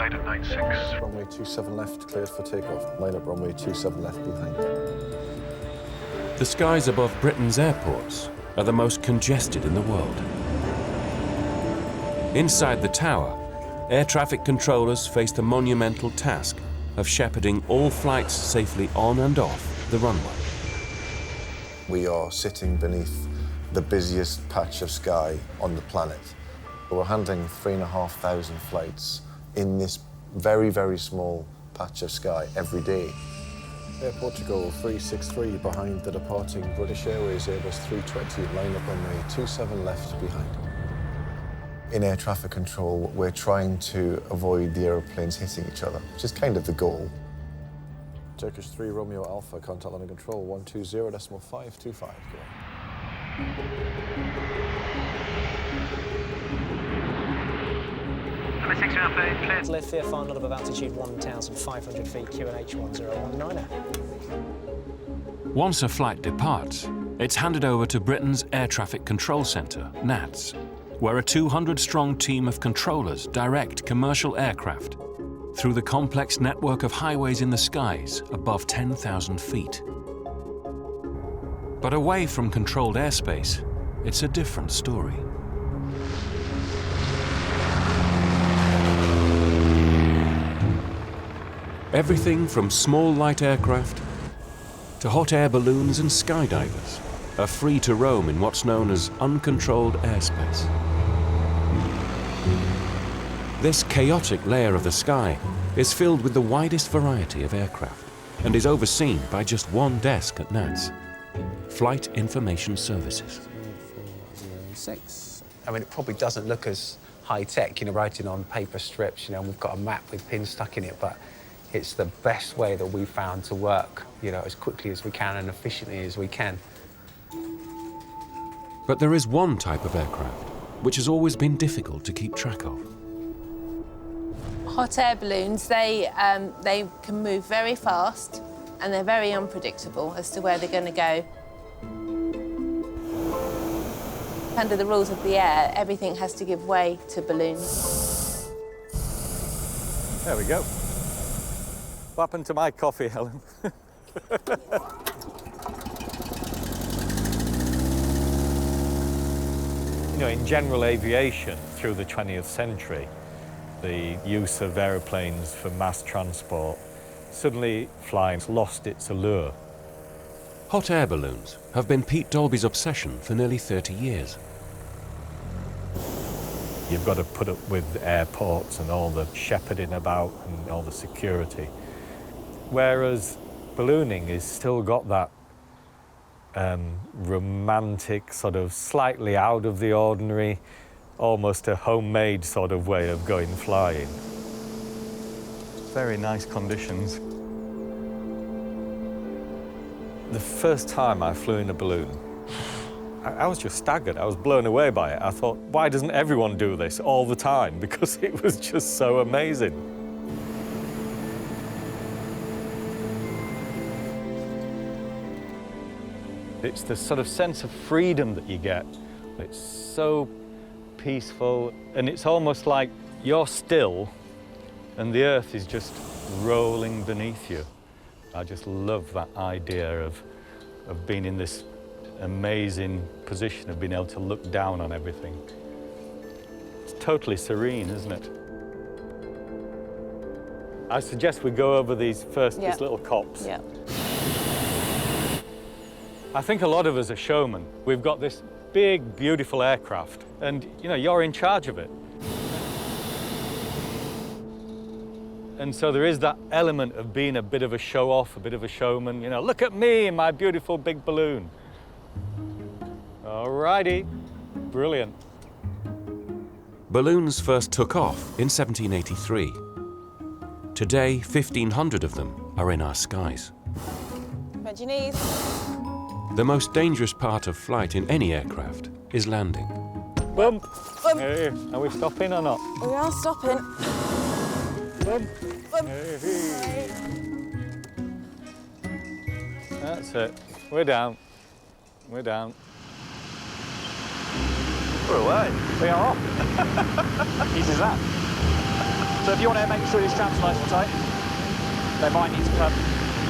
delayed at 96. Runway 27 left, cleared for takeoff. Line up runway 27 left behind. The skies above Britain's airports are the most congested in the world. Inside the tower, air traffic controllers face the monumental task of shepherding all flights safely on and off the runway. We are sitting beneath the busiest patch of sky on the planet. We're handling 3,500 flights in this very, very small patch of sky every day. Air Portugal 363 behind the departing British Airways Airbus 320, line up runway 27 left behind. In air traffic control, we're trying to avoid the aeroplanes hitting each other, which is kind of the goal. Turkish 3 Romeo Alpha, contact under control 120.525. Go. Number 6 Alpha, cleared. Lift via final of altitude 1,500 feet, QNH 1019er. Once a flight departs, it's handed over to Britain's Air Traffic Control Centre, NATS, where a 200-strong team of controllers direct commercial aircraft through the complex network of highways in the skies above 10,000 feet. But away from controlled airspace, it's a different story. Everything from small light aircraft to hot air balloons and skydivers are free to roam in what's known as uncontrolled airspace. This chaotic layer of the sky is filled with the widest variety of aircraft and is overseen by just one desk at NATS, Flight Information Services. 6. I mean, it probably doesn't look as high-tech, you know, writing on paper strips, you know, and we've got a map with pins stuck in it, but it's the best way that we've found to work, you know, as quickly as we can and efficiently as we can. But there is one type of aircraft which has always been difficult to keep track of. Hot air balloons, they can move very fast and they're very unpredictable as to where they're going to go. Under the rules of the air, everything has to give way to balloons. There we go. What happened to my coffee, Helen? You know, in general aviation through the 20th century, the use of aeroplanes for mass transport, suddenly flying lost its allure. Hot air balloons have been Pete Dolby's obsession for nearly 30 years. You've got to put up with airports and all the shepherding about and all the security. Whereas ballooning has still got that romantic, sort of slightly out of the ordinary, almost a homemade sort of way of going flying. Very nice conditions. The first time I flew in a balloon, I was just staggered. I was blown away by it. I thought, why doesn't everyone do this all the time? Because it was just so amazing. It's the sort of sense of freedom that you get. It's so peaceful, and it's almost like you're still and the earth is just rolling beneath you. I just love that idea of being in this amazing position of being able to look down on everything. It's totally serene, isn't it? I suggest we go over these little cops. Yeah. I think a lot of us are showmen. We've got this big, beautiful aircraft, and you know, you're in charge of it. And so there is that element of being a bit of a show-off, a bit of a showman. You know, look at me in my beautiful big balloon. All righty, brilliant. Balloons first took off in 1783. Today, 1,500 of them are in our skies. Bend your knees. The most dangerous part of flight in any aircraft is landing. Bump. Bump. Hey, are we stopping or not? We are stopping. Bump. Bump. Hey. That's it. We're down. We're down. We're away. We are off. Easy as that. So if you want to make sure your straps nice and tight, they might need to come a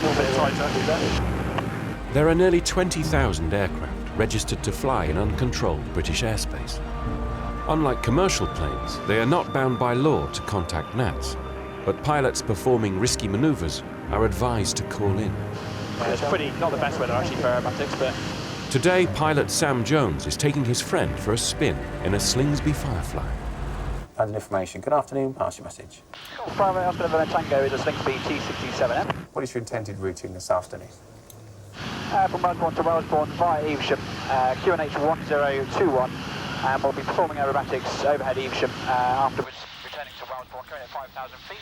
little bit tighter. There are nearly 20,000 aircraft registered to fly in uncontrolled British airspace. Unlike commercial planes, they are not bound by law to contact NATS, but pilots performing risky manoeuvres are advised to call in. It's pretty not the best weather actually for aerobatics, but Today, pilot Sam Jones is taking his friend for a spin in a Slingsby Firefly. Under information. Good afternoon, pass your message. Primary Hospital November Tango is a Slingsby T67M. What is your intended routing this afternoon? From Wellsbourne to Wellsbourne via Evesham, QNH 1021, and we'll be performing aerobatics overhead Evesham, afterwards returning to Wellsbourne, currently at 5,000 feet,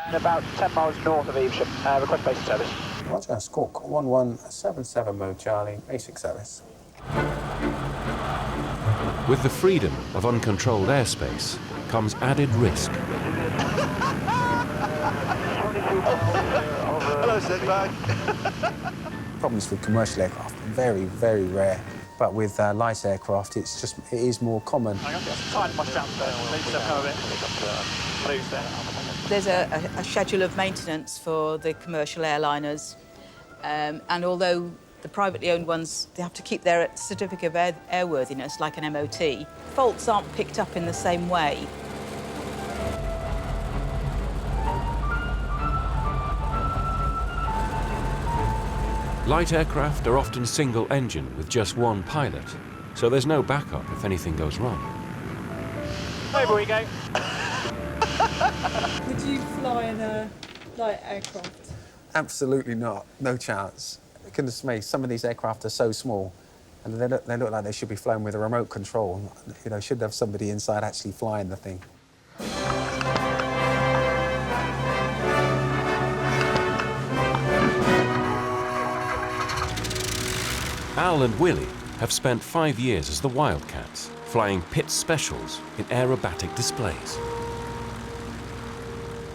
and about 10 miles north of Evesham, request basic service. Roger, Squawk 1177 mode Charlie, basic service. With the freedom of uncontrolled airspace comes added risk. Hello, setback. Problems with commercial aircraft, very, very rare. But with light aircraft, it is more common. I'm going to tighten my straps there, leave stuff a bit loose there. There's a schedule of maintenance for the commercial airliners, and although the privately owned ones, they have to keep their certificate of airworthiness, like an MOT, faults aren't picked up in the same way. Light aircraft are often single-engine with just one pilot, so there's no backup if anything goes wrong. Over we go. Would you fly in a light aircraft? Absolutely not, no chance. Goodness me, some of these aircraft are so small, and they look like they should be flown with a remote control. You know, should have somebody inside actually flying the thing. Al and Willy have spent 5 years as the Wildcats, flying pit specials in aerobatic displays.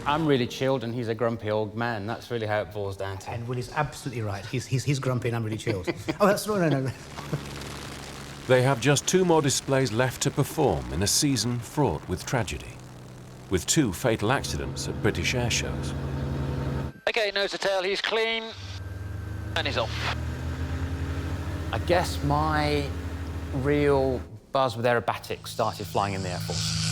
I'm really chilled and he's a grumpy old man. That's really how it boils down to. And Willie's absolutely right. He's grumpy and I'm really chilled. Oh, that's no. They have just 2 more displays left to perform in a season fraught with tragedy, with 2 fatal accidents at British air shows. Okay, nose to tail, he's clean and he's off. I guess my real buzz with aerobatics started flying in the Air Force.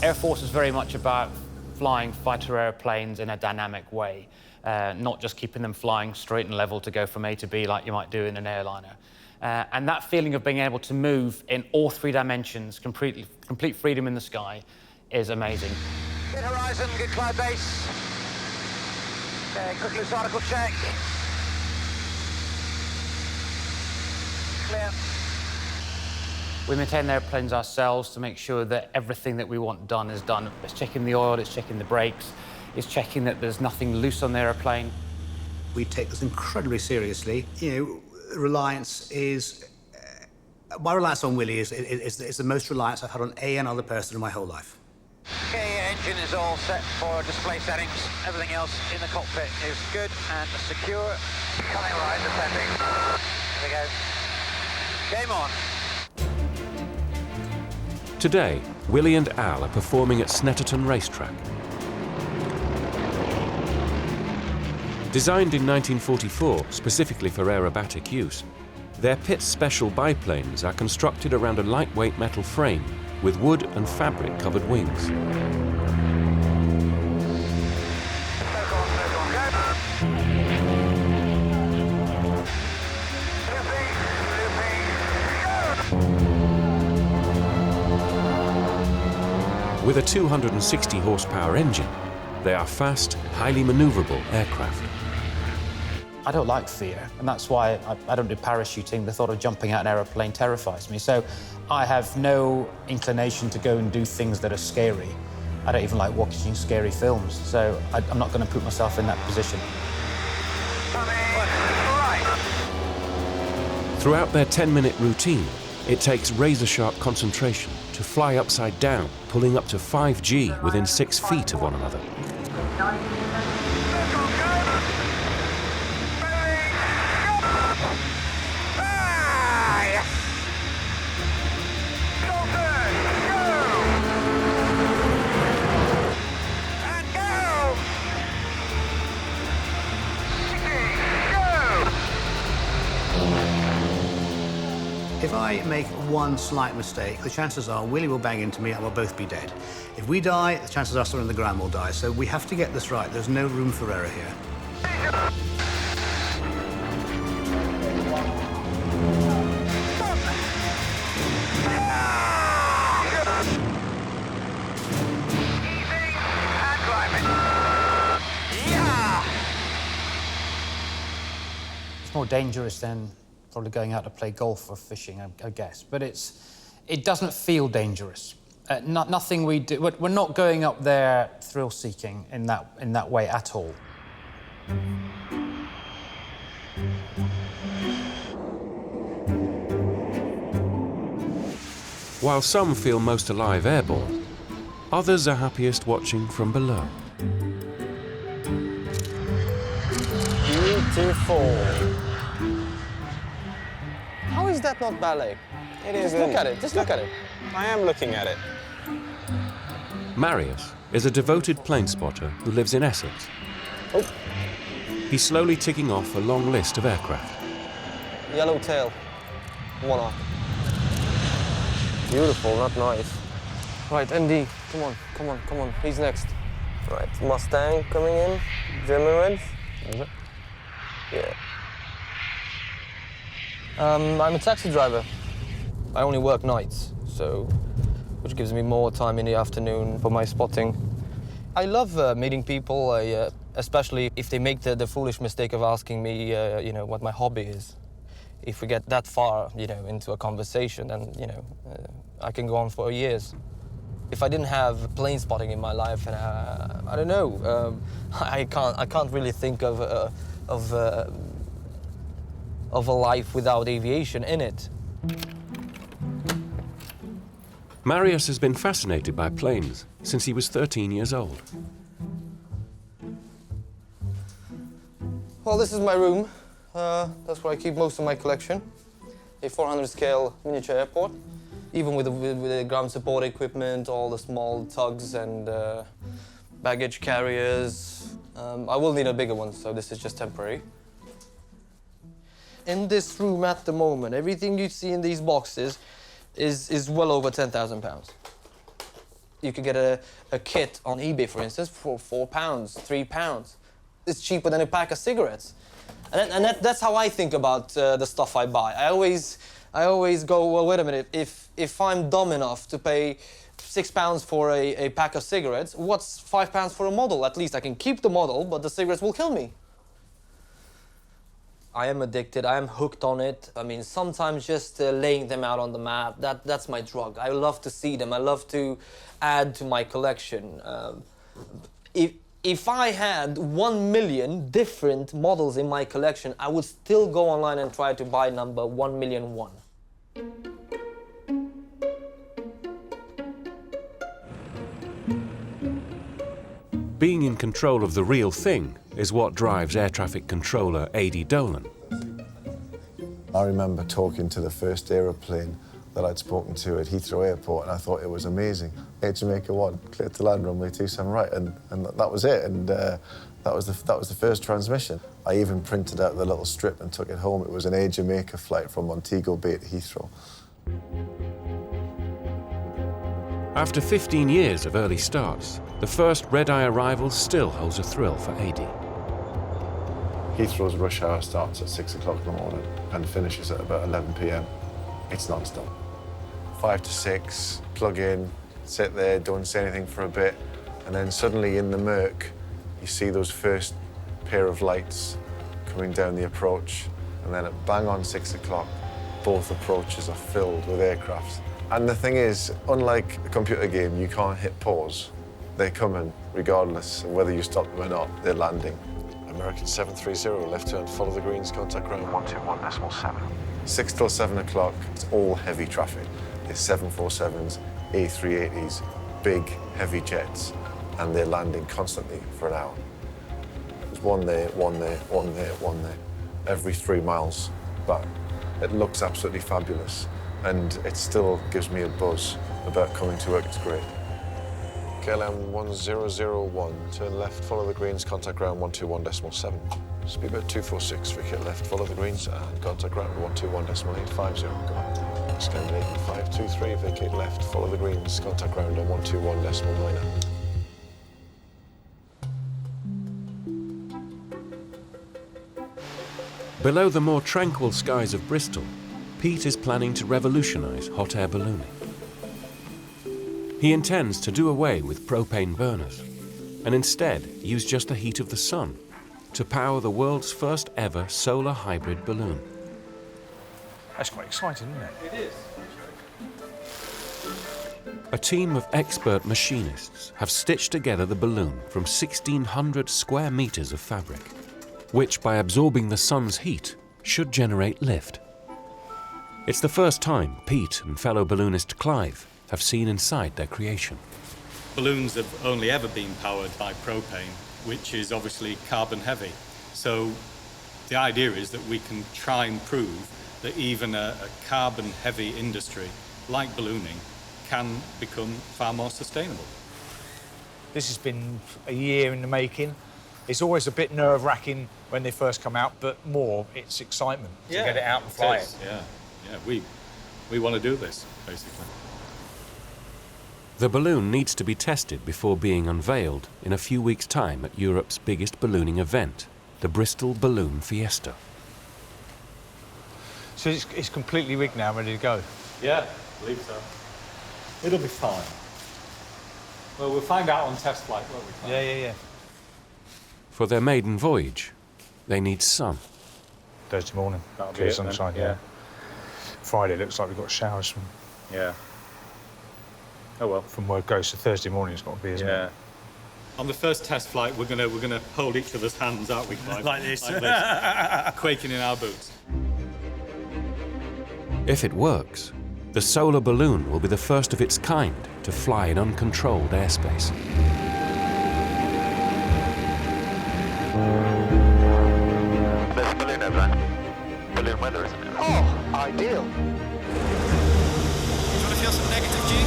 Air Force is very much about flying fighter airplanes in a dynamic way, not just keeping them flying straight and level to go from A to B like you might do in an airliner. And that feeling of being able to move in all 3 dimensions, complete freedom in the sky, is amazing. Good horizon, good cloud base. Quick loose article check. Clear. We maintain the airplanes ourselves to make sure that everything that we want done is done. It's checking the oil, it's checking the brakes, it's checking that there's nothing loose on the airplane. We take this incredibly seriously. You know, reliance is... my reliance on Willie is the most reliance I've had on any other person in my whole life. Okay, engine is all set for display settings. Everything else in the cockpit is good and secure. Coming right, descending. Here we go. Game on. Today, Willy and Al are performing at Snetterton Racetrack. Designed in 1944 specifically for aerobatic use, their pit special biplanes are constructed around a lightweight metal frame with wood and fabric covered wings. With a 260 horsepower engine, they are fast, highly maneuverable aircraft. I don't like fear, and that's why I don't do parachuting. The thought of jumping out an aeroplane terrifies me. So I have no inclination to go and do things that are scary. I don't even like watching scary films, so I'm not going to put myself in that position. Throughout their 10-minute routine, it takes razor-sharp concentration to fly upside down, pulling up to 5G within 6 feet of one another. If I make one slight mistake, the chances are Willie will bang into me and we'll both be dead. If we die, the chances are someone on the ground will die. So we have to get this right. There's no room for error here. It's more dangerous than probably going out to play golf or fishing, I guess. But it doesn't feel dangerous. Nothing we do. We're not going up there thrill-seeking in that way at all. While some feel most alive airborne, others are happiest watching from below. Beautiful. How is that not ballet? It is. Just look at it. Just look at it. I am looking at it. Marius is a devoted plane spotter who lives in Essex. Oh. He's slowly ticking off a long list of aircraft. Yellow tail. Monarch. Beautiful, not nice. Right, ND, come on, come on, come on. He's next. Right, Mustang coming in. German Reds. Is it? Yeah. I'm a taxi driver. I only work nights, which gives me more time in the afternoon for my spotting. I love meeting people, especially if they make the foolish mistake of asking me, what my hobby is. If we get that far, into a conversation, then, I can go on for years. If I didn't have plane spotting in my life, and I don't know, I can't really think of a life without aviation in it. Marius has been fascinated by planes since he was 13 years old. Well, this is my room. That's where I keep most of my collection. A 400 scale miniature airport. Even with the ground support equipment, all the small tugs and baggage carriers. I will need a bigger one, so this is just temporary. In this room at the moment, everything you see in these boxes is well over 10,000 pounds. You could get a kit on eBay, for instance, for £4, £3. It's cheaper than a pack of cigarettes. And that's how I think about the stuff I buy. I always go, well, wait a minute, if I'm dumb enough to pay £6 for a pack of cigarettes, what's £5 for a model? At least I can keep the model, but the cigarettes will kill me. I am addicted, I am hooked on it. I mean, sometimes just laying them out on the map, that's my drug. I love to see them, I love to add to my collection. If I had 1 million different models in my collection, I would still go online and try to buy number 1,000,001. Being in control of the real thing is what drives air traffic controller Ady Dolan. I remember talking to the first aeroplane that I'd spoken to at Heathrow Airport, and I thought it was amazing. Air Jamaica 1, clear to land, runway 27 right, and that was it. And that was the first transmission. I even printed out the little strip and took it home. It was an Air Jamaica flight from Montego Bay to Heathrow. After 15 years of early starts, the first red-eye arrival still holds a thrill for Ady. Heathrow's rush hour starts at 6 o'clock in the morning and finishes at about 11 p.m. It's non-stop. 5 to 6, plug in, sit there, don't say anything for a bit, and then suddenly in the murk, you see those first pair of lights coming down the approach, and then at bang on 6 o'clock, both approaches are filled with aircraft. And the thing is, unlike a computer game, you can't hit pause. They're coming, regardless of whether you stop them or not, they're landing. American 730, left turn, follow the greens, contact ground. 121.7. 6 till 7 o'clock, it's all heavy traffic. It's 747s, A380s, big, heavy jets, and they're landing constantly for an hour. There's one there, one there, one there, one there, every 3 miles. But it looks absolutely fabulous, and it still gives me a buzz about coming to work. It's great. KLM 1001, turn left, follow the greens, contact ground 121.7. Speedbird 246, vacate left, follow the greens, and contact ground 121.850. Go on. Scandinavian 523, vacate left, follow the greens, contact ground on 121.9. Below the more tranquil skies of Bristol, Pete is planning to revolutionise hot air ballooning. He intends to do away with propane burners and instead use just the heat of the sun to power the world's first ever solar hybrid balloon. That's quite exciting, isn't it? It is. A team of expert machinists have stitched together the balloon from 1,600 square metres of fabric, which, by absorbing the sun's heat, should generate lift. It's the first time Pete and fellow balloonist Clive have seen inside their creation. Balloons have only ever been powered by propane, which is obviously carbon heavy. So the idea is that we can try and prove that even a carbon heavy industry like ballooning can become far more sustainable. This has been a year in the making. It's always a bit nerve-wracking when they first come out, but more it's excitement to get it out and fly it. Yeah, we want to do this, basically. The balloon needs to be tested before being unveiled in a few weeks' time at Europe's biggest ballooning event, the Bristol Balloon Fiesta. So it's completely rigged now, ready to go? Yeah, I believe so. It'll be fine. Well, we'll find out on test flight, won't we? Yeah. For their maiden voyage, they need sun. Thursday morning, That'll be clear it sunshine, then, yeah. Friday looks like we've got showers from... Yeah. Oh well. From where it goes, so Thursday morning it's got to be, isn't it? On the first test flight, we're gonna hold each other's hands, aren't we, Clive? Like this. Quaking in our boots. If it works, the solar balloon will be the first of its kind to fly in uncontrolled airspace. Best balloon ever. Balloon weather, isn't it? Oh, ideal. Do you want to feel some negative, G?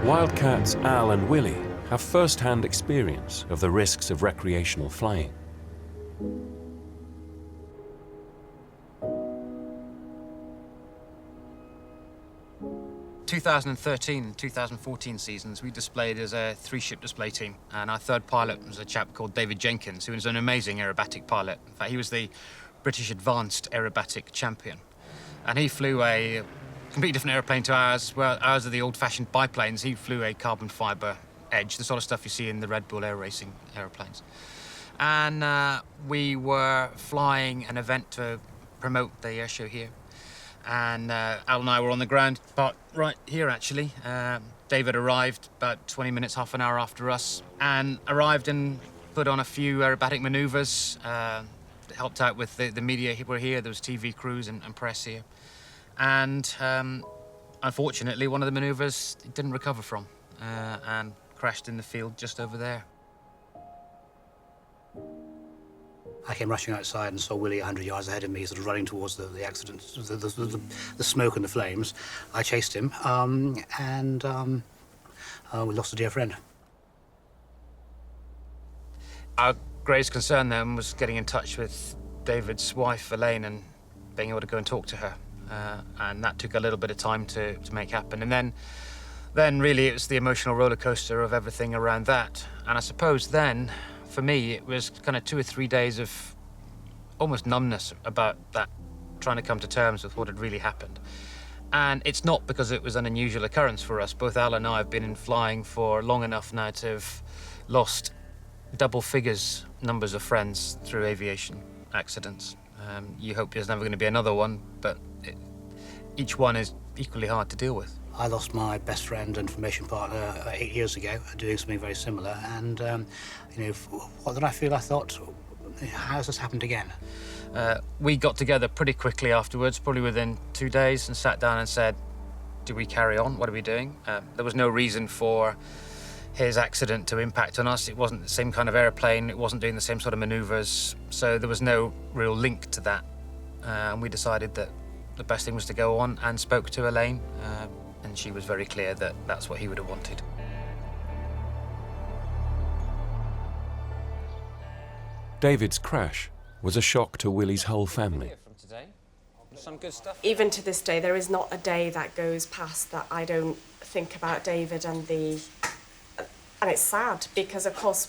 Wildcats Al and Willy have first-hand experience of the risks of recreational flying. In 2013 and 2014 seasons, we displayed as a three-ship display team, and our third pilot was a chap called David Jenkins, who was an amazing aerobatic pilot. In fact, he was the British Advanced Aerobatic Champion, and he flew a completely different airplane to ours. Well, ours are the old-fashioned biplanes. He flew a carbon fibre Edge, the sort of stuff you see in the Red Bull air racing aeroplanes. And we were flying an event to promote the air show here. And Al and I were on the ground, but right here, actually. David arrived about 20 minutes, half an hour after us, and arrived and put on a few aerobatic manoeuvres, helped out with the media who were here. There was TV crews and press here. And unfortunately, one of the manoeuvres it didn't recover from and crashed in the field just over there. I came rushing outside and saw Willy 100 yards ahead of me, sort of running towards the accident, the smoke and the flames. I chased him, and we lost a dear friend. Our greatest concern then was getting in touch with David's wife, Elaine, and being able to go and talk to her. And that took a little bit of time to make happen. And then really it was the emotional roller coaster of everything around that. And I suppose then, for me, it was kind of 2 or 3 days of almost numbness about that, trying to come to terms with what had really happened. And it's not because it was an unusual occurrence for us. Both Al and I have been in flying for long enough now to have lost double figures numbers of friends through aviation accidents. You hope there's never going to be another one, but each one is equally hard to deal with. I lost my best friend and formation partner 8 years ago, doing something very similar. And, you know, what did I feel? I thought, how has this happened again? We got together pretty quickly afterwards, probably within 2 days, and sat down and said, do we carry on? What are we doing? There was no reason for his accident to impact on us. It wasn't the same kind of airplane. It wasn't doing the same sort of manoeuvres. So there was no real link to that and we decided that the best thing was to go on, and spoke to Elaine, and she was very clear that that's what he would have wanted. David's crash was a shock to Willy's whole family. Some good stuff. Even to this day, there is not a day that goes past that I don't think about David and it's sad because, of course,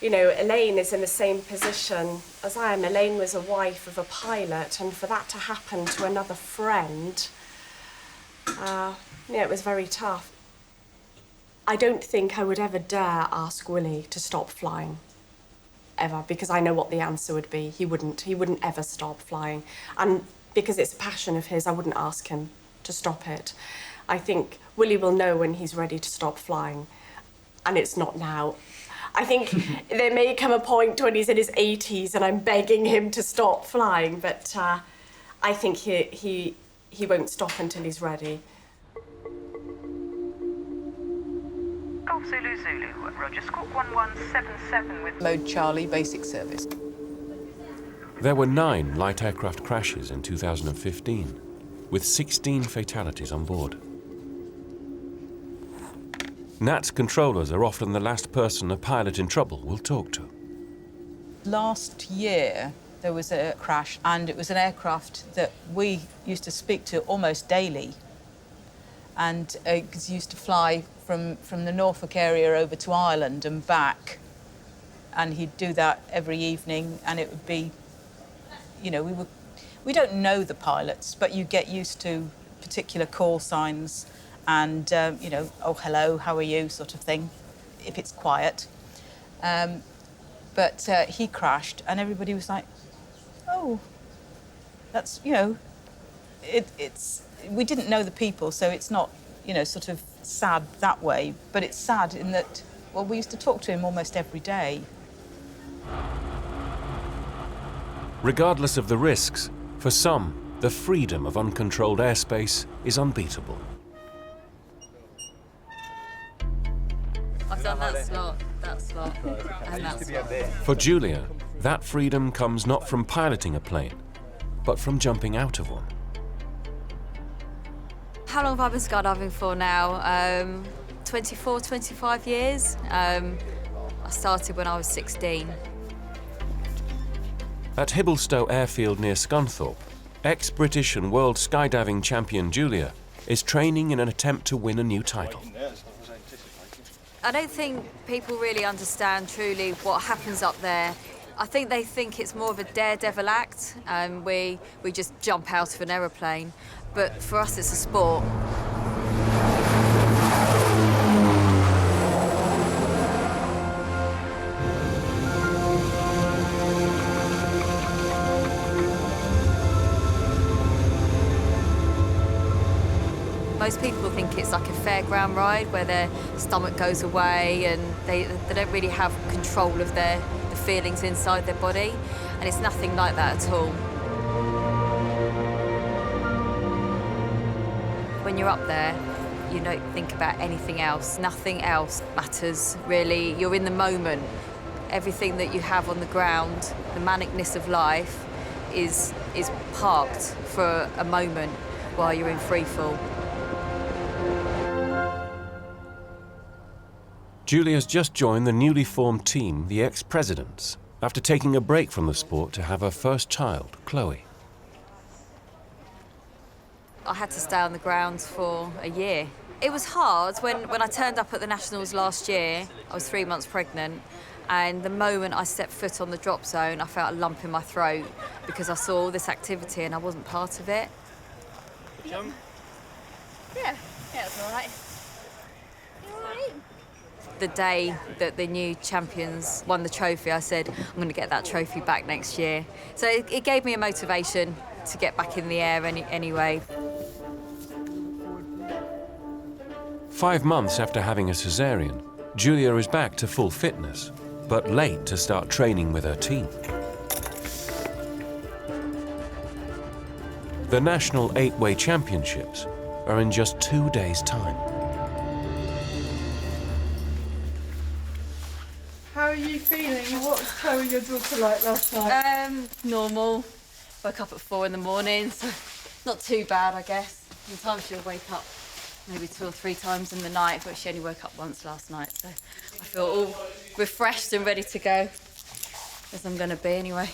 you know, Elaine is in the same position as I am. Elaine was a wife of a pilot, and for that to happen to another friend, yeah, it was very tough. I don't think I would ever dare ask Willy to stop flying, ever, because I know what the answer would be. He wouldn't ever stop flying. And because it's a passion of his, I wouldn't ask him to stop it. I think Willy will know when he's ready to stop flying, and it's not now. I think there may come a point when he's in his 80s and I'm begging him to stop flying, but I think he won't stop until he's ready. Golf Zulu Zulu, Roger, squawk 1177 with Mode Charlie, basic service. There were 9 light aircraft crashes in 2015, with 16 fatalities on board. NAT's controllers are often the last person a pilot in trouble will talk to. Last year, there was a crash, and it was an aircraft that we used to speak to almost daily. And it used to fly from the Norfolk area over to Ireland and back. And he'd do that every evening, and it would be, you know, we don't know the pilots, but you get used to particular call signs and, you know, oh, hello, how are you, sort of thing, if it's quiet. But he crashed, and everybody was like, oh, that's, you know, we didn't know the people, so it's not, you know, sort of sad that way, but it's sad in that, well, we used to talk to him almost every day. Regardless of the risks, for some, the freedom of uncontrolled airspace is unbeatable. I've done that slot, and that slot. For Julia, that freedom comes not from piloting a plane, but from jumping out of one. How long have I been skydiving for now? 24, 25 years. I started when I was 16. At Hibblestow Airfield near Scunthorpe, ex-British and world skydiving champion Julia is training in an attempt to win a new title. I don't think people really understand truly what happens up there. I think they think it's more of a daredevil act, and we just jump out of an aeroplane. But for us, it's a sport. Most people think it's like a fairground ride where their stomach goes away and they don't really have control of the feelings inside their body, and it's nothing like that at all. When you're up there, you don't think about anything else. Nothing else matters, really. You're in the moment. Everything that you have on the ground, the manicness of life, is parked for a moment while you're in free fall. Julia's just joined the newly formed team, the Ex-Presidents, after taking a break from the sport to have her first child, Chloe. I had to stay on the ground for a year. It was hard when I turned up at the Nationals last year. I was 3 months pregnant, and the moment I stepped foot on the drop zone, I felt a lump in my throat because I saw all this activity and I wasn't part of it. Jump? Yeah, it's all right. You all right? The day that the new champions won the trophy, I said, I'm going to get that trophy back next year. So it gave me a motivation to get back in the air anyway. 5 months after having a cesarean, Julia is back to full fitness, but late to start training with her team. The National 8-Way Championships are in just 2 days' time. How are you feeling? What was Chloe, your daughter, like last night? Normal. Woke up at 4 in the morning, so not too bad, I guess. Sometimes she'll wake up maybe 2 or 3 times in the night, but she only woke up once last night, so I feel all refreshed and ready to go, as I'm going to be anyway.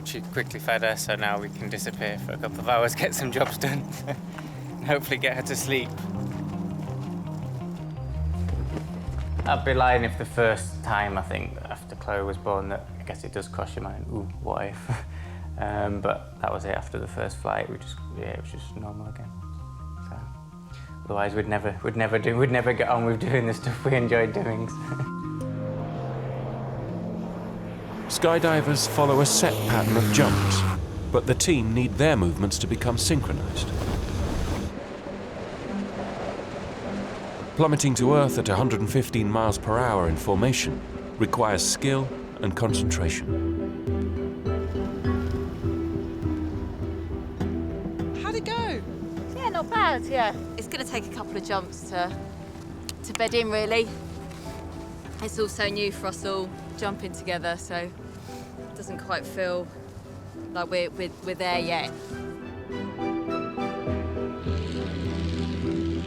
She quickly fed her, so now we can disappear for a couple of hours, get some jobs done, and hopefully get her to sleep. I'd be lying if the first time, I think, after Chloe was born, that I guess it does cross your mind, ooh, what if? But that was it after the first flight. It was just normal again. So, otherwise, we'd never get on with doing the stuff we enjoyed doing. Skydivers follow a set pattern of jumps, but the team need their movements to become synchronized. Plummeting to Earth at 115 miles per hour in formation requires skill and concentration. How'd it go? Yeah, not bad, yeah. It's going to take a couple of jumps to bed in, really. It's all so new for us all, jumping together, so it doesn't quite feel like we're there yet.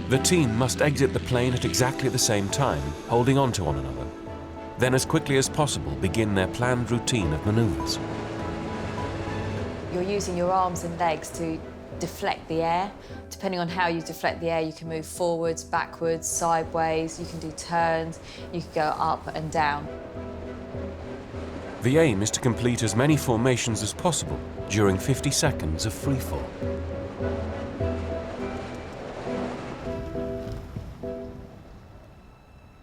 The team must exit the plane at exactly the same time, holding on to one another. Then, as quickly as possible, begin their planned routine of manoeuvres. You're using your arms and legs to deflect the air. Depending on how you deflect the air, you can move forwards, backwards, sideways, you can do turns, you can go up and down. The aim is to complete as many formations as possible during 50 seconds of freefall.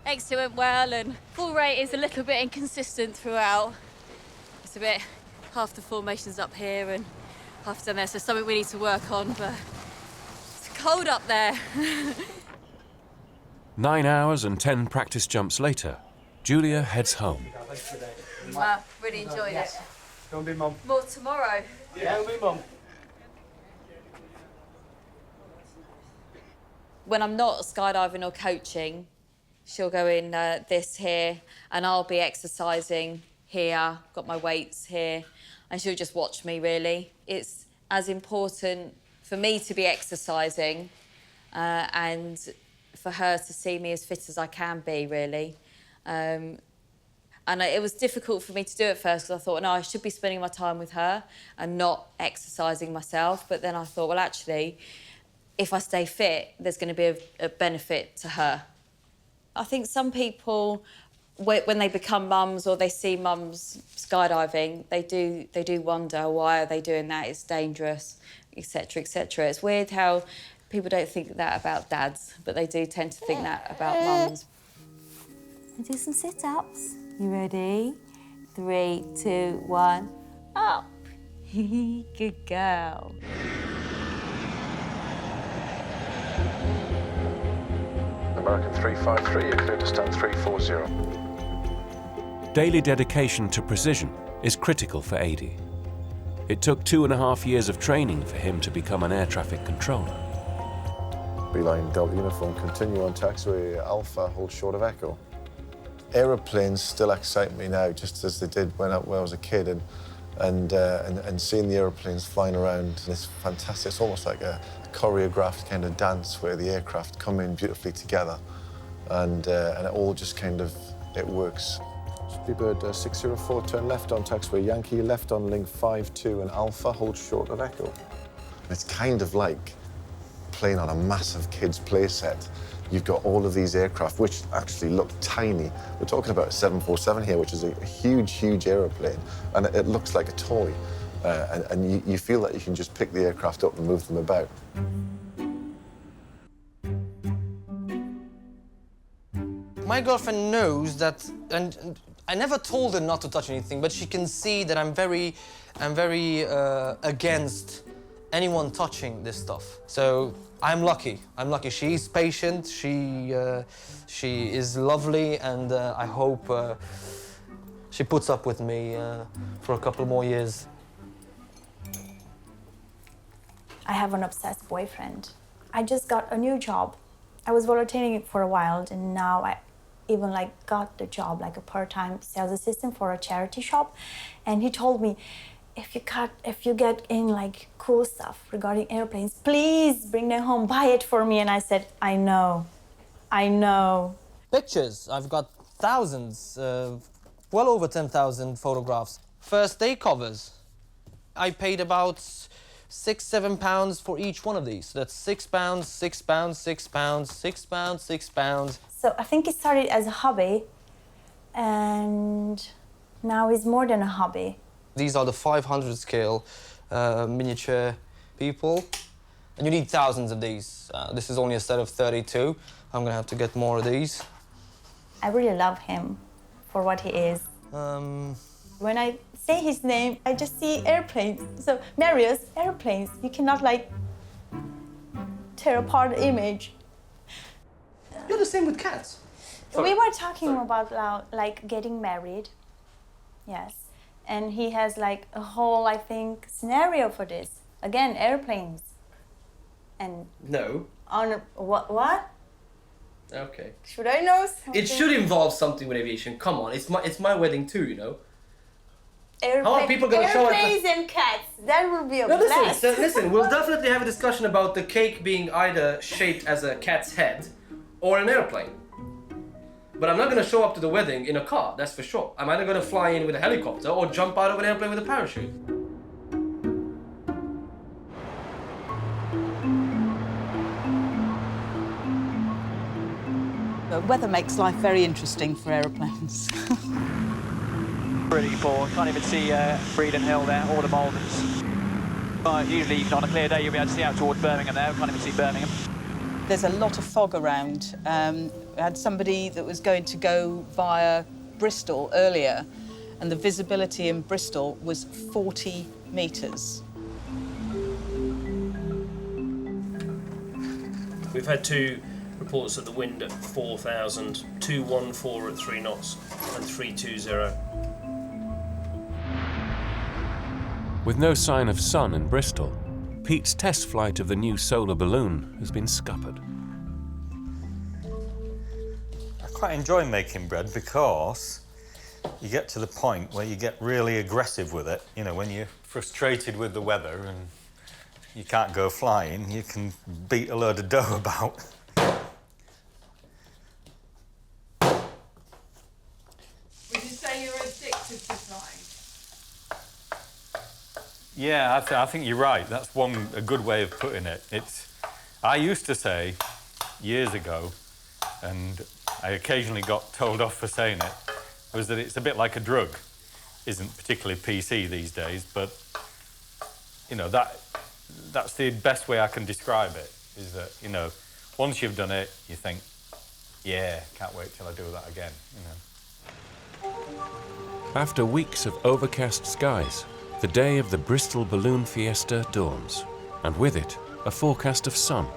Exit went well, and fall rate is a little bit inconsistent throughout. It's a bit, half the formation's up here and half down there, so something we need to work on, but it's cold up there. 9 hours and 10 practice jumps later, Julia heads home. Wow, really enjoyed it. Go and be mum. More tomorrow. Yeah, go and be mum. When I'm not skydiving or coaching, she'll go in this here, and I'll be exercising here, got my weights here, and she'll just watch me, really. It's as important for me to be exercising and for her to see me as fit as I can be, really. And it was difficult for me to do at first, because I thought, no, I should be spending my time with her and not exercising myself. But then I thought, well, actually, if I stay fit, there's going to be a benefit to her. I think some people, when they become mums or they see mums skydiving, they do wonder, why are they doing that? It's dangerous, etc., etc. It's weird how people don't think that about dads, but they do tend to think that about mums. And do some sit-ups. You ready? 3, 2, 1, up. Good girl. American 353, you're clear to stand 340. Daily dedication to precision is critical for Ady. It took 2.5 years of training for him to become an air traffic controller. Beeline Delta uniform, continue on taxiway Alpha, hold short of Echo. Aeroplanes still excite me now, just as they did when I was a kid, and seeing the aeroplanes flying around, it's fantastic. It's almost like a choreographed kind of dance where the aircraft come in beautifully together, and it all just kind of, it works. Speedbird 604, turn left on taxiway Yankee, left on link 52 and Alpha, hold short of Echo. It's kind of like playing on a massive kids' play set. You've got all of these aircraft, which actually look tiny. We're talking about a 747 here, which is a huge, huge aeroplane, and it looks like a toy. And you feel that you can just pick the aircraft up and move them about. My girlfriend knows that, and I never told her not to touch anything, but she can see that I'm very against anyone touching this stuff. So I'm lucky. She's patient. She is lovely, and I hope she puts up with me for a couple more years. I have an obsessed boyfriend. I just got a new job. I was volunteering for a while, and now even like got the job, like a part-time sales assistant for a charity shop. And he told me, if you get in like cool stuff regarding airplanes, please bring them home, buy it for me. And I said, I know. Pictures, I've got thousands, well over 10,000 photographs. First day covers. I paid about £6–7 for each one of these. That's £6, £6, £6, £6, £6. So I think it started as a hobby, and now it's more than a hobby. These are the 500 scale miniature people, and you need thousands of these. This is only a set of 32. I'm gonna have to get more of these. I really love him for what he is. When I say his name, I just see airplanes. So, Marius, airplanes. You cannot, like, tear apart the image. You're the same with cats. We were talking about, like, getting married. Yes. And he has, like, a whole, I think, scenario for this. Again, airplanes. And... No. What? Okay. Should I know something? It should involve something with aviation. Come on, it's my wedding too, you know. How are people going to show up? Airplanes and cats. That would be a blast. Listen, we'll definitely have a discussion about the cake being either shaped as a cat's head or an airplane. But I'm not going to show up to the wedding in a car, that's for sure. I'm either going to fly in with a helicopter or jump out of an airplane with a parachute. The weather makes life very interesting for aeroplanes. Really poor, can't even see Breeden Hill there, or the Maldens. Usually on a clear day you'll be able to see out towards Birmingham there, can't even see Birmingham. There's a lot of fog around. We had somebody that was going to go via Bristol earlier, and the visibility in Bristol was 40 metres. We've had two reports of the wind at 4,000, 214 at 3 knots, and 320. With no sign of sun in Bristol, Pete's test flight of the new solar balloon has been scuppered. I quite enjoy making bread because you get to the point where you get really aggressive with it. You know, when you're frustrated with the weather and you can't go flying, you can beat a load of dough about. Would you say you're addicted to flying? Yeah, I think you're right. That's a good way of putting it. I used to say years ago, and I occasionally got told off for saying it, was that it's a bit like a drug. Isn't particularly PC these days, but you know, that's the best way I can describe it, is that, you know, once you've done it, you think, yeah, can't wait till I do that again, you know. After weeks of overcast skies, the day of the Bristol Balloon Fiesta dawns, and with it, a forecast of sun.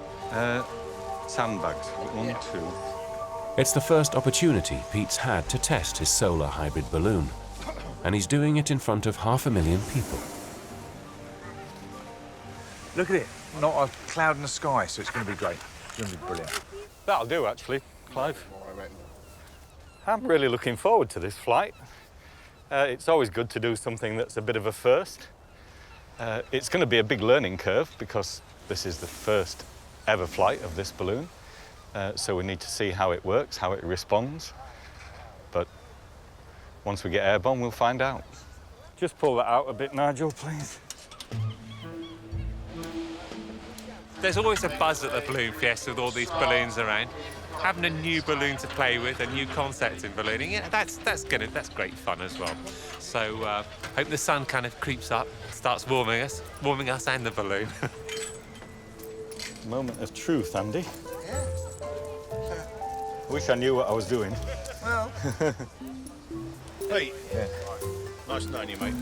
Sandbags, 1, 2. It's the first opportunity Pete's had to test his solar hybrid balloon, and he's doing it in front of 500,000 people. Look at it, not a cloud in the sky, so it's going to be great. It's going to be brilliant. That'll do, actually, Clive. I'm really looking forward to this flight. It's always good to do something that's a bit of a first. It's going to be a big learning curve because this is the first ever flight of this balloon. So we need to see how it works, how it responds. But once we get airborne, we'll find out. Just pull that out a bit, Nigel, please. There's always a buzz at the Balloon Fiesta with all these balloons around. Having a new balloon to play with, a new concept in ballooning, yeah, that's great fun as well. So hope the sun kind of creeps up, starts warming us and the balloon. Moment of truth, Andy. Wish I knew what I was doing. Well. Hey. Yeah. Nice knowing you, mate.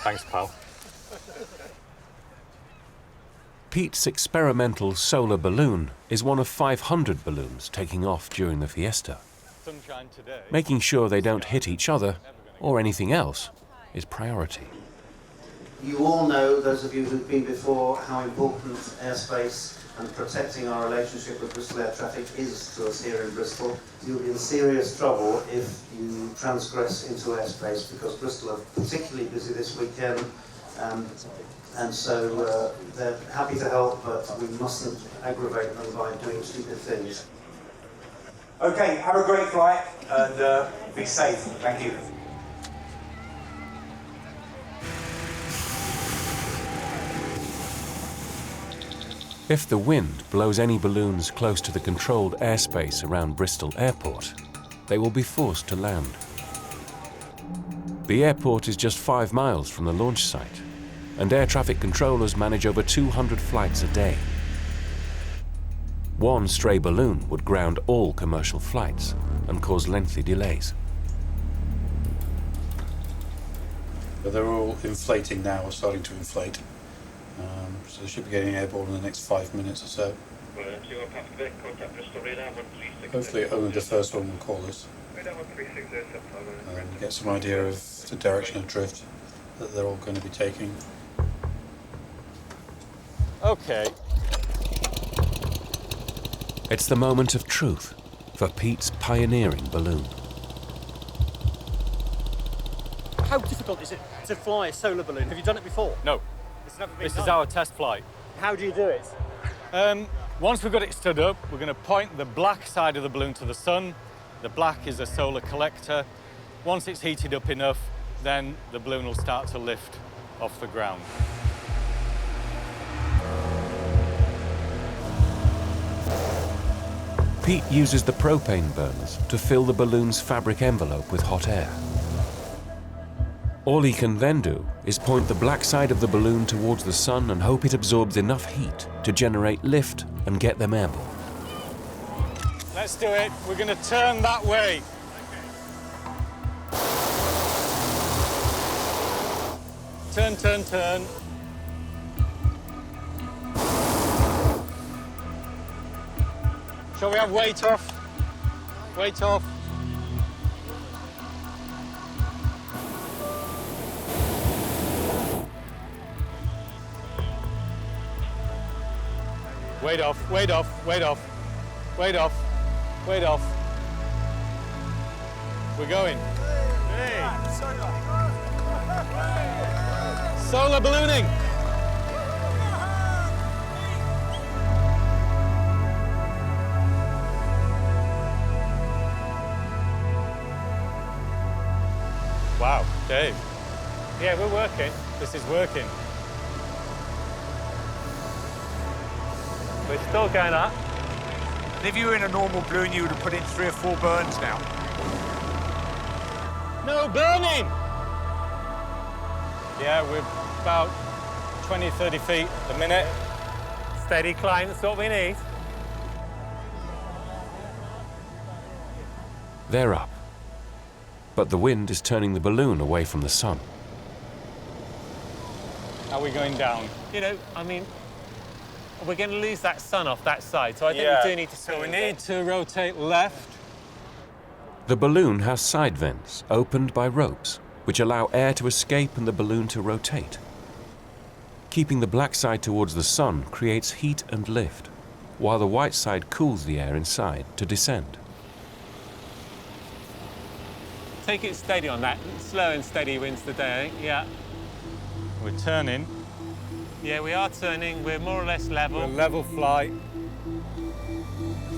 Thanks, pal. Pete's experimental solar balloon is one of 500 balloons taking off during the fiesta. Making sure they don't hit each other or anything else is priority. You all know, those of you who've been before, how important airspace and protecting our relationship with Bristol Air Traffic is to us here in Bristol. You'll be in serious trouble if you transgress into airspace, because Bristol are particularly busy this weekend, and so they're happy to help, but we mustn't aggravate them by doing stupid things. Okay, have a great flight and be safe. Thank you. If the wind blows any balloons close to the controlled airspace around Bristol Airport, they will be forced to land. The airport is just 5 miles from the launch site, and air traffic controllers manage over 200 flights a day. One stray balloon would ground all commercial flights and cause lengthy delays. But they're all inflating now, or starting to inflate. So they should be getting airborne in the next 5 minutes or so. Hopefully only the first one will call us. And get some idea of the direction of drift that they're all going to be taking. Okay. It's the moment of truth for Pete's pioneering balloon. How difficult is it to fly a solar balloon? Have you done it before? No. It's never been This done. is our test flight. How do you do it? Once we've got it stood up, we're going to point the black side of the balloon to the sun. The black is a solar collector. Once it's heated up enough, then the balloon will start to lift off the ground. Pete uses the propane burners to fill the balloon's fabric envelope with hot air. All he can then do is point the black side of the balloon towards the sun and hope it absorbs enough heat to generate lift and get them airborne. Let's do it. We're going to turn that way. Turn, turn, turn. Shall we have weight off? Weight off. Weight off, weight off, weight off, weight off, weight off. We're going. Hey. Solar ballooning. Wow, Dave. Yeah, we're working. This is working. We're still going up. If you were in a normal balloon, you would have put in 3 or 4 burns now. No burning! Yeah, we're about 20, 30 feet a minute. Steady climb, that's what we need. They're up. But the wind is turning the balloon away from the sun. Are we going down? You know, I mean, we're going to lose that sun off that side, so I think we do need to... So we need to rotate left. The balloon has side vents opened by ropes, which allow air to escape and the balloon to rotate. Keeping the black side towards the sun creates heat and lift, while the white side cools the air inside to descend. Take it steady on that. Slow and steady wins the day, yeah. We're turning. Yeah, we are turning. We're more or less level. We're level flight.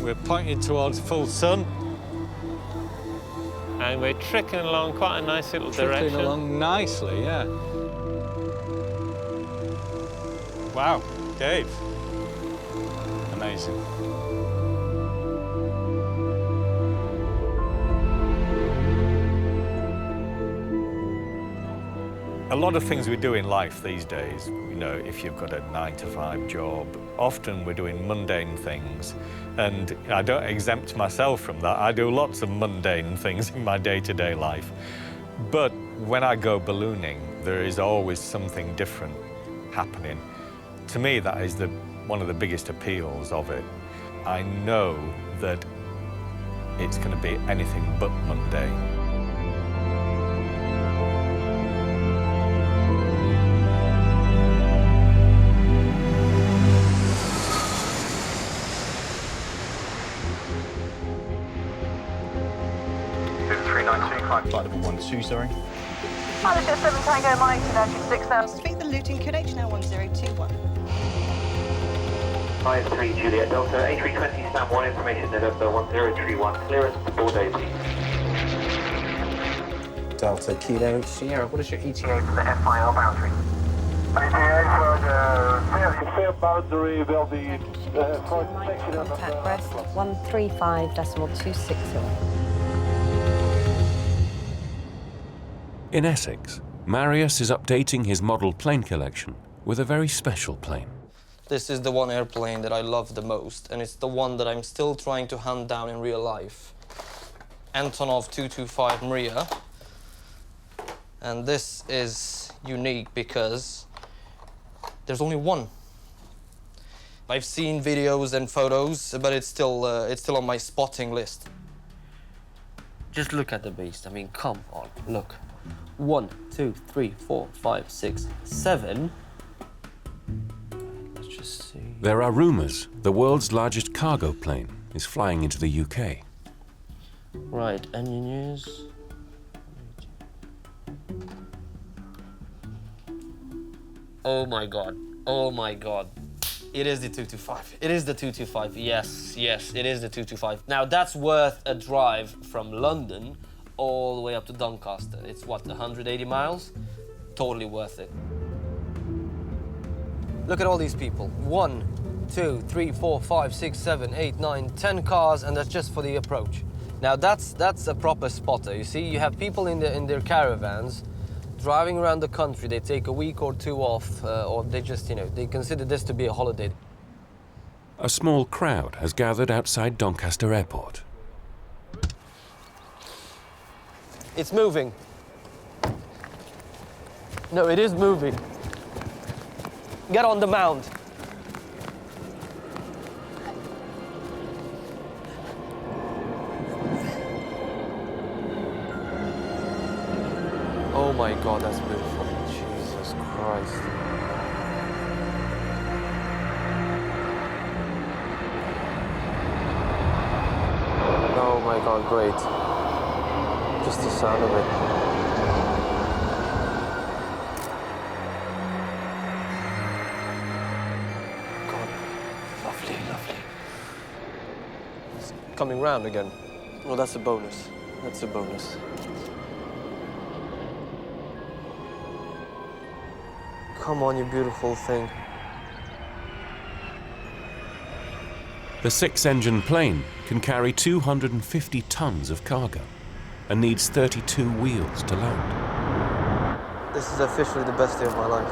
We're pointing towards full sun. And we're trickling along quite a nice little direction. Trickling along nicely, yeah. Wow, Dave. Amazing. A lot of things we do in life these days, you know, if you've got a 9-to-5 job, often we're doing mundane things. And I don't exempt myself from that. I do lots of mundane things in my day-to-day life. But when I go ballooning, there is always something different happening. To me, that is one of the biggest appeals of it. I know that it's going to be anything but mundane. Flight level 12, sorry. Manager 7 Tango Mike, altitude 6,000. Speak the Luton connection now 1021. 53 Juliet Delta, A320 stand 1 information November 1031, clearance to board Ady. Delta Kilo Sierra, what is your ETA to the FIR boundary? ETA for the fair boundary will be for section of Contact Brest 135.260. In Essex, Marius is updating his model plane collection with a very special plane. This is the one airplane that I love the most, and it's the one that I'm still trying to hunt down in real life. Antonov 225 Maria. And this is unique because there's only one. I've seen videos and photos, but it's still on my spotting list. Just look at the beast. I mean, come on, look. 1, 2, 3, 4, 5, 6, 7. Let's just see. There are rumours the world's largest cargo plane is flying into the UK. Right, any news? Oh my god, oh my god. It is the 225. It is the 225. Yes, yes, it is the 225. Now that's worth a drive from London all the way up to Doncaster. It's what, 180 miles? Totally worth it. Look at all these people. 1, 2, 3, 4, 5, 6, 7, 8, 9, 10 cars, and that's just for the approach. Now that's a proper spotter. You see, you have people in their caravans driving around the country. They take a week or two off, or they just, they consider this to be a holiday. A small crowd has gathered outside Doncaster Airport. It's moving. No, it is moving. Get on the mound. Oh my god, that's beautiful. Jesus Christ. Oh my god, great. Just the sound of it. God, lovely, lovely. It's coming round again. Well, that's a bonus. That's a bonus. Come on, you beautiful thing. The 6-engine plane can carry 250 tons of cargo and needs 32 wheels to land. This is officially the best day of my life.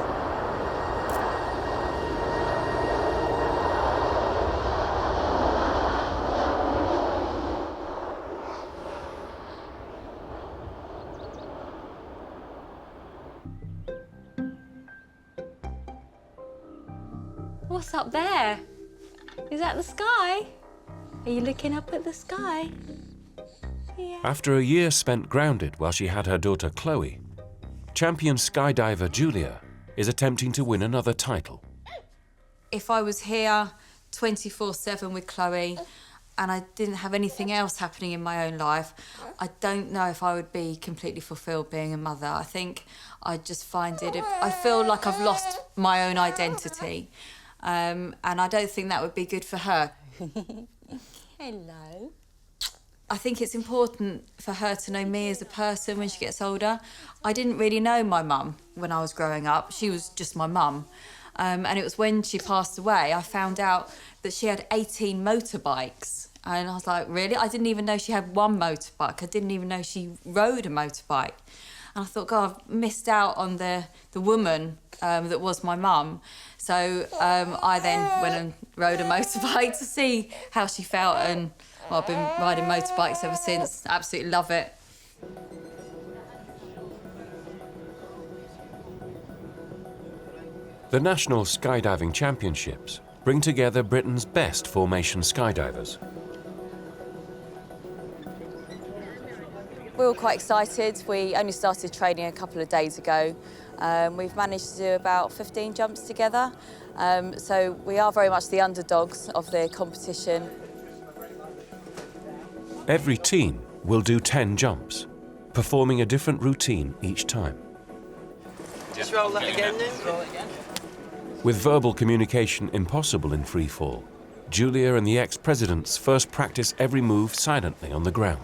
What's up there? Is that the sky? Are you looking up at the sky? Yeah. After a year spent grounded while she had her daughter Chloe, champion skydiver Julia is attempting to win another title. If I was here 24/7 with Chloe and I didn't have anything else happening in my own life, I don't know if I would be completely fulfilled being a mother. I think I'd just find it... I feel like I've lost my own identity. And I don't think that would be good for her. Hello. I think it's important for her to know me as a person when she gets older. I didn't really know my mum when I was growing up. She was just my mum. And it was when she passed away, I found out that she had 18 motorbikes. And I was like, really? I didn't even know she had one motorbike. I didn't even know she rode a motorbike. And I thought, God, I've missed out on the woman that was my mum. So I then went and rode a motorbike to see how she felt, and well, I've been riding motorbikes ever since. Absolutely love it. The National Skydiving Championships bring together Britain's best formation skydivers. We're all quite excited. We only started training a couple of days ago. We've managed to do about 15 jumps together. So we are very much the underdogs of the competition. Every team will do 10 jumps, performing a different routine each time. Just roll that again then. Roll it again. With verbal communication impossible in free fall, Julia and the ex-presidents first practice every move silently on the ground.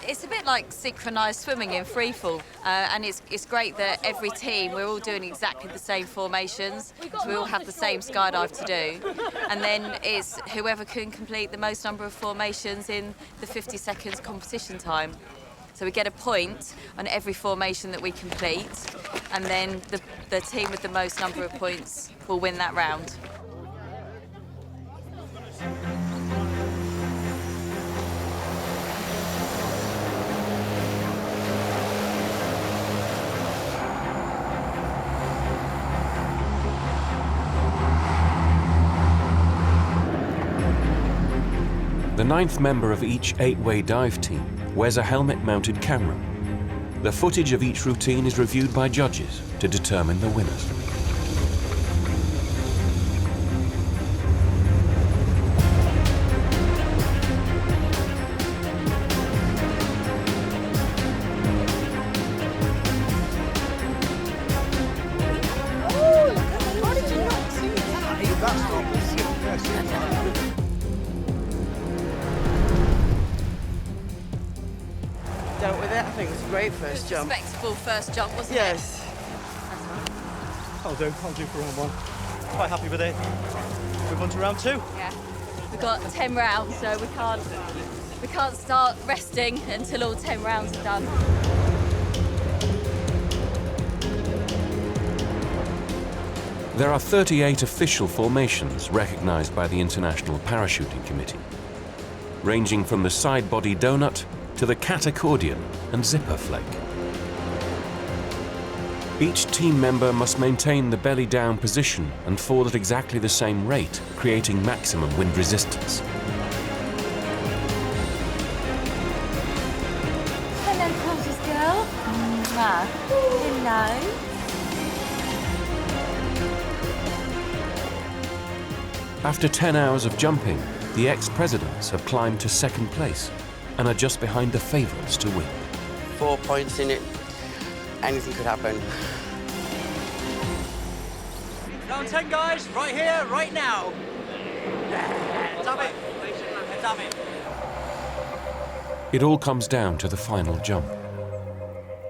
It's a bit like synchronized swimming in free fall, and it's great that every team, we're all doing exactly the same formations, so we all have the same skydive to do, and then it's whoever can complete the most number of formations in the 50 seconds competition time. So we get a point on every formation that we complete, and then the team with the most number of points will win that round. The 9th member of each 8-way dive team wears a helmet-mounted camera. The footage of each routine is reviewed by judges to determine the winners. Dealt with it. I think it was a great first jump. Respectable first jump, wasn't it? Yes. I'll do for round one. Quite happy with it. Move on to round two. Yeah. We've got 10 rounds, so we can't start resting until all 10 rounds are done. There are 38 official formations recognized by the International Parachuting Committee, ranging from the side body donut to the cat accordion and zipper flake. Each team member must maintain the belly down position and fall at exactly the same rate, creating maximum wind resistance. Hello, gorgeous girl. Mwah. Hello. After 10 hours of jumping, the ex-presidents have climbed to 2nd place and are just behind the favourites to win. 4 points in it. Anything could happen. Round 10, guys. Right here, right now. Yeah, damn it. Damn it. It all comes down to the final jump.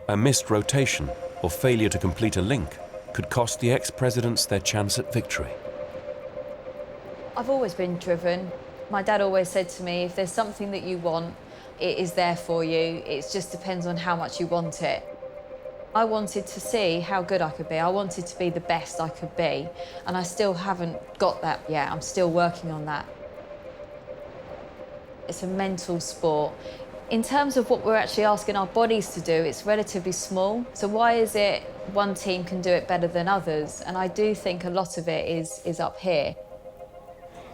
A missed rotation or failure to complete a link could cost the ex-presidents their chance at victory. I've always been driven. My dad always said to me, if there's something that you want, it is there for you. It just depends on how much you want it. I wanted to see how good I could be. I wanted to be the best I could be, and I still haven't got that yet. I'm still working on that. It's a mental sport. In terms of what we're actually asking our bodies to do, it's relatively small. So why is it one team can do it better than others? And I do think a lot of it is up here.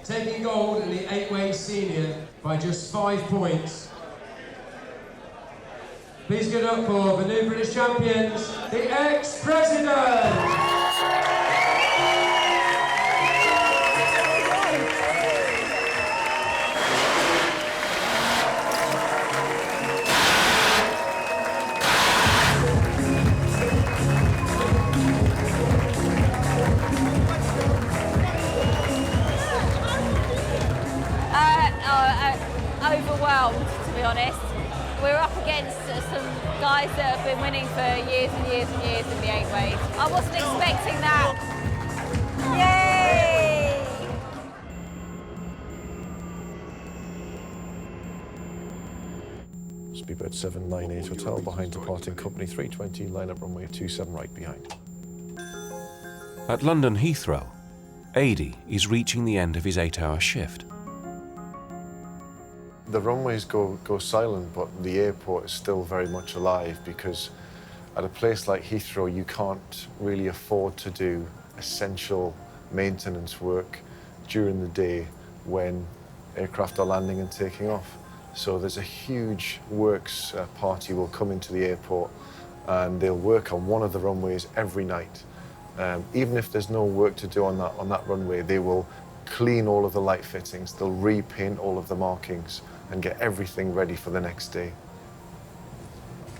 Taking gold in the 8-way senior by just 5 points. Please give it up for the new British champions, the ex-president! Overwhelmed, to be honest. We're up against some guys that have been winning for years and years and years in the 8-ways. I wasn't expecting that. Yay! Speedbird 798 Hotel behind departing company 320, line up runway 27 right behind. At London Heathrow, Ady is reaching the end of his 8-hour shift. The runways go silent, but the airport is still very much alive because at a place like Heathrow, you can't really afford to do essential maintenance work during the day when aircraft are landing and taking off. So there's a huge works party will come into the airport and they'll work on one of the runways every night. Even if there's no work to do on that runway, they will clean all of the light fittings, they'll repaint all of the markings and get everything ready for the next day.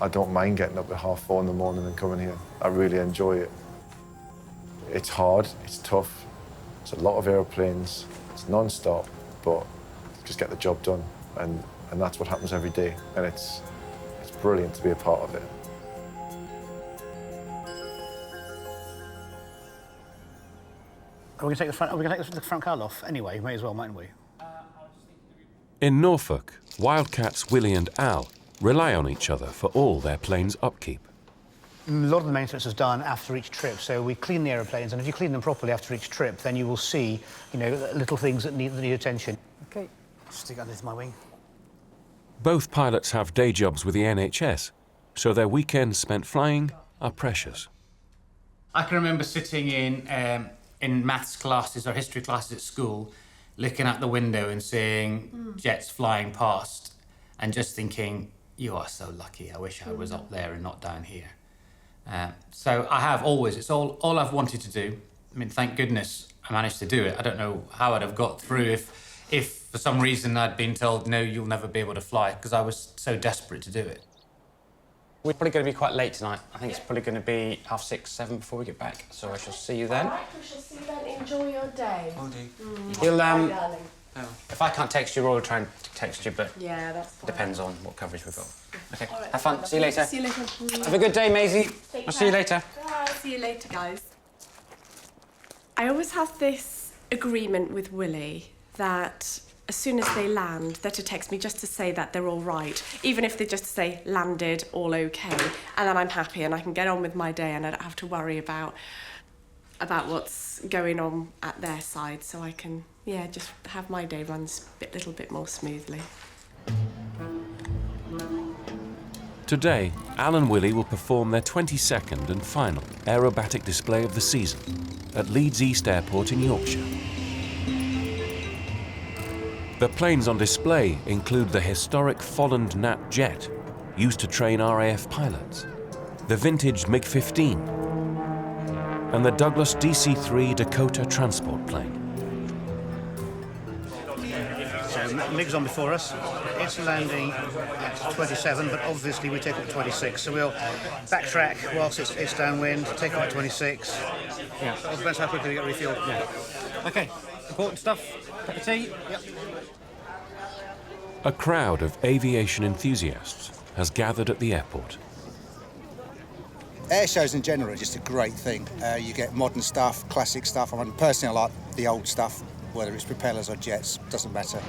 I don't mind getting up at 4:30 in the morning and coming here. I really enjoy it. It's hard, it's tough, it's a lot of airplanes, it's non-stop, but just get the job done. And that's what happens every day. And it's brilliant to be a part of it. Are we going to take the front car off anyway? May as well, mightn't we? In Norfolk, Wildcats Willy and Al rely on each other for all their planes' upkeep. A lot of the maintenance is done after each trip, so we clean the aeroplanes, and if you clean them properly after each trip, then you will see, you know, little things that need attention. OK, stick underneath my wing. Both pilots have day jobs with the NHS, so their weekends spent flying are precious. I can remember sitting in maths classes or history classes at school, looking out the window and seeing jets flying past and just thinking, you are so lucky, I wish I was up there and not down here. So I have always, it's all I've wanted to do. I mean, thank goodness I managed to do it. I don't know how I'd have got through if for some reason I'd been told, no, you'll never be able to fly, because I was so desperate to do it. We're probably going to be quite late tonight. I think it's probably going to be 6:30, 7 before we get back. So I shall see you then. All right, we shall see you then. Enjoy your day. Will do. You'll, Bye, darling. If I can't text you, we'll try and text you, but yeah, that's fine. Depends on what coverage we've got. Okay, All right, have fun. See you later. See you later. Have a good day, Maisie. I'll see you later. Bye. See you later, guys. I always have this agreement with Willy that as soon as they land, they're to text me just to say that they're all right, even if they just say landed, all okay, and then I'm happy and I can get on with my day and I don't have to worry about what's going on at their side, so I can, yeah, just have my day run a little bit more smoothly. Today, Al and Willy will perform their 22nd and final aerobatic display of the season at Leeds East Airport in Yorkshire. The planes on display include the historic Folland Nat jet, used to train RAF pilots, the vintage MiG-15, and the Douglas DC-3 Dakota transport plane. So MiG's on before us. It's landing at 27, but obviously we take up 26. So we'll backtrack whilst it's downwind, take up at 26. Yeah. So it depends how quickly we get refueled. Yeah. OK, important stuff. Cup of tea? Yep. A crowd of aviation enthusiasts has gathered at the airport. Air shows in general are just a great thing. You get modern stuff, classic stuff. I mean, personally, I like the old stuff, whether it's propellers or jets, doesn't matter.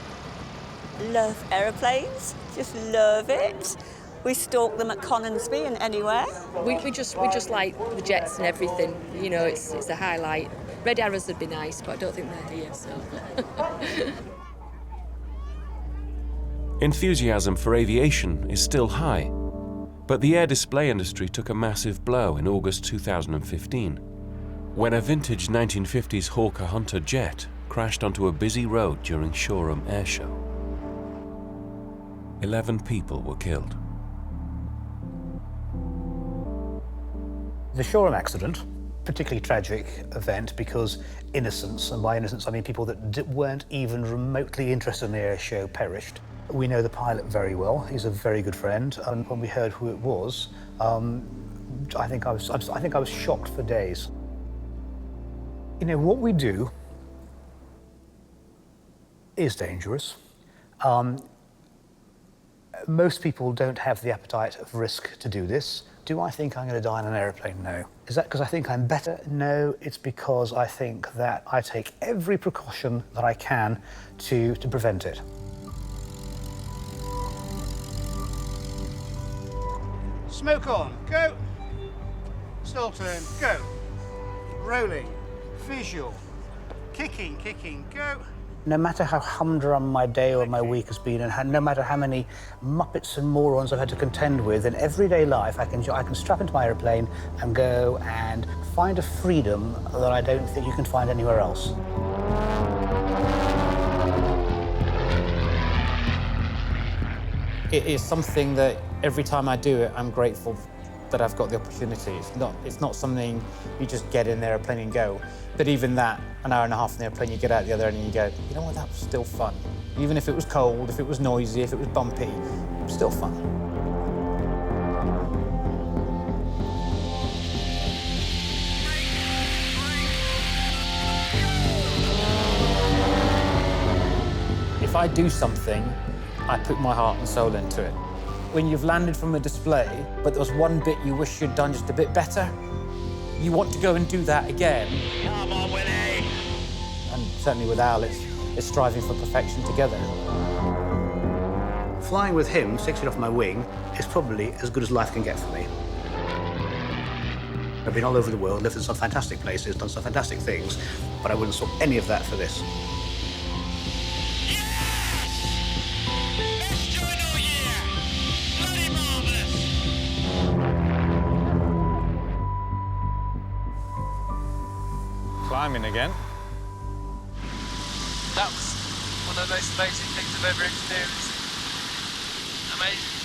Love aeroplanes, just love it. We stalk them at Coningsby and anywhere. We just like the jets and everything. You know, it's a highlight. Red Arrows would be nice, but I don't think they're here, so. Enthusiasm for aviation is still high, but the air display industry took a massive blow in August 2015, when a vintage 1950s Hawker Hunter jet crashed onto a busy road during Shoreham Air Show. 11 people were killed. The Shoreham accident, particularly tragic event because innocents, and by innocents I mean people that weren't even remotely interested in the air show, perished. We know the pilot very well. He's a very good friend, and when we heard who it was, I think I was shocked for days. You know, what we do is dangerous. Most people don't have the appetite of risk to do this. Do I think I'm going to die on an aeroplane? No. Is that because I think I'm better? No, it's because I think that I take every precaution that I can to prevent it. Smoke on, go. Stall turn, go. Rolling, visual, kicking, go. No matter how humdrum my day or my week has been, and no matter how many muppets and morons I've had to contend with in everyday life, I can strap into my aeroplane and go and find a freedom that I don't think you can find anywhere else. It is something that every time I do it, I'm grateful that I've got the opportunity. It's not something you just get in the airplane and go. But even that, an hour and a half in the airplane, you get out the other end and you go, you know what, that was still fun. Even if it was cold, if it was noisy, if it was bumpy, it was still fun. If I do something, I put my heart and soul into it. When you've landed from a display, but there was one bit you wish you'd done just a bit better, you want to go and do that again. Come on, Willy! And certainly with Al, it's striving for perfection together. Flying with him, 6 feet off my wing, is probably as good as life can get for me. I've been all over the world, lived in some fantastic places, done some fantastic things, but I wouldn't swap any of that for this. Climbing again. That was one of the most amazing things I've ever experienced. Amazing.